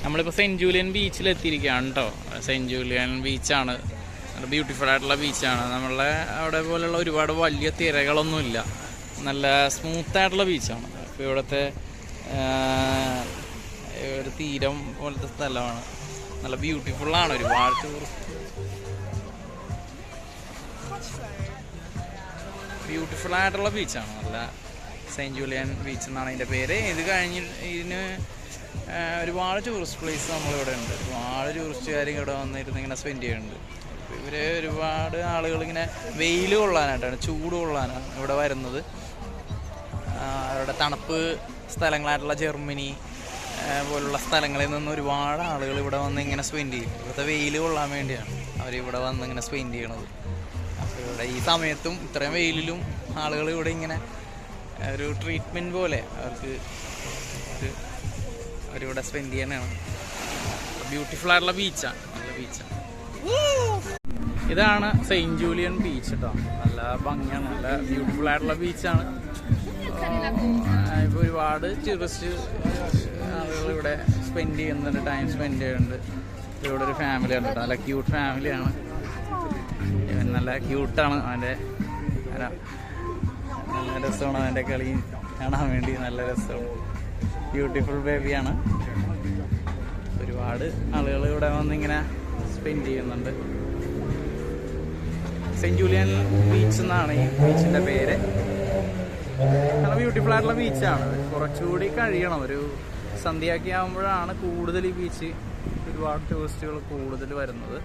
നമ്മളിപ്പോൾ cent Julian ബീച്ചിലെത്തിയിരിക്കുകയാണ് കേട്ടോ. Cent Julian ബീച്ചാണ്, നല്ല ബ്യൂട്ടിഫുൾ ആയിട്ടുള്ള ബീച്ചാണ്. നമ്മളെ അവിടെ പോലെയുള്ള ഒരുപാട് വലിയ തിരകളൊന്നുമില്ല, നല്ല സ്മൂത്തായിട്ടുള്ള ബീച്ചാണ്. അപ്പോൾ ഇവിടുത്തെ ഒരു തീരം പോലത്തെ സ്ഥലമാണ്, നല്ല ബ്യൂട്ടിഫുള്ളാണ്. ഒരുപാട് ബ്യൂട്ടിഫുള്ളായിട്ടുള്ള ബീച്ചാണ്, നല്ല സെൻറ്റ് ജൂലിയൻ ബീച്ച് എന്നാണ് അതിൻ്റെ പേര്. ഇത് കഴിഞ്ഞ് ഇതിന് ഒരുപാട് ടൂറിസ്റ്റ് പ്ലേസ് നമ്മളിവിടെ ഉണ്ട്. ഒരുപാട് ടൂറിസ്റ്റുകാർ ഇവിടെ വന്നിരുന്ന് ഇങ്ങനെ സ്പെൻഡ് ചെയ്യുന്നുണ്ട്. ഇവർ ഒരുപാട് ആളുകളിങ്ങനെ വെയിൽ കൊള്ളാനായിട്ടാണ്, ചൂട് കൊള്ളാനാണ് ഇവിടെ വരുന്നത്. അവരുടെ തണുപ്പ് സ്ഥലങ്ങളായിട്ടുള്ള ജർമ്മനി പോലുള്ള സ്ഥലങ്ങളിൽ നിന്ന് ഒരുപാട് ആളുകൾ ഇവിടെ വന്ന് ഇങ്ങനെ സ്പെൻഡ് ചെയ്യും. ഇവിടുത്തെ വെയിൽ കൊള്ളാൻ വേണ്ടിയാണ് അവരിവിടെ വന്ന് ഇങ്ങനെ സ്പെൻഡ് ചെയ്യണത്. അപ്പോൾ ഇവിടെ ഈ സമയത്തും ഇത്രയും വെയിലിലും ആളുകൾ ഇവിടെ ഇങ്ങനെ ഒരു ട്രീറ്റ്മെൻറ്റ് പോലെ അവരിവിടെ സ്പെൻഡ് ചെയ്യാനാണ്. ബ്യൂട്ടിഫുൾ ആയിട്ടുള്ള ബീച്ചാണ്, നല്ല ബീച്ചാണ്. ഇതാണ് സെയിൻറ്റ് ജൂലിയൻ ബീച്ച് കേട്ടോ. നല്ല ഭംഗിയാണ്, നല്ല ബ്യൂട്ടിഫുൾ ആയിട്ടുള്ള ബീച്ചാണ്. ഇപ്പോൾ ഒരുപാട് ടൂറിസ്റ്റ് ആളുകൾ ഇവിടെ സ്പെൻഡ് ചെയ്യുന്നുണ്ട്, ടൈം സ്പെൻഡ് ചെയ്യുന്നുണ്ട്. ഇവിടെ ഒരു ഫാമിലി ഉണ്ട് കേട്ടോ, നല്ല ക്യൂട്ട് ഫാമിലിയാണ്. നല്ല ക്യൂട്ടാണ്, അവൻ്റെ നല്ല രസമാണ്, അവൻ്റെ കളി കാണാൻ വേണ്ടി നല്ല രസമാണ്. ബ്യൂട്ടിഫുൾ ബേബിയാണ്. ഒരുപാട് ആളുകൾ ഇവിടെ വന്നിങ്ങനെ സ്പെൻഡ് ചെയ്യുന്നുണ്ട്. സെൻറ്റ് ജൂലിയൻ ബീച്ച് എന്നാണ് ഈ ബീച്ചിൻ്റെ പേര്. നല്ല ബ്യൂട്ടിഫുൾ ആയിട്ടുള്ള ബീച്ചാണ്. കുറച്ചുകൂടി കഴിയണം, ഒരു സന്ധ്യയൊക്കെ ആകുമ്പോഴാണ് കൂടുതൽ ഈ ബീച്ച് ഒരുപാട് ടൂറിസ്റ്റുകൾ കൂടുതൽ വരുന്നത്.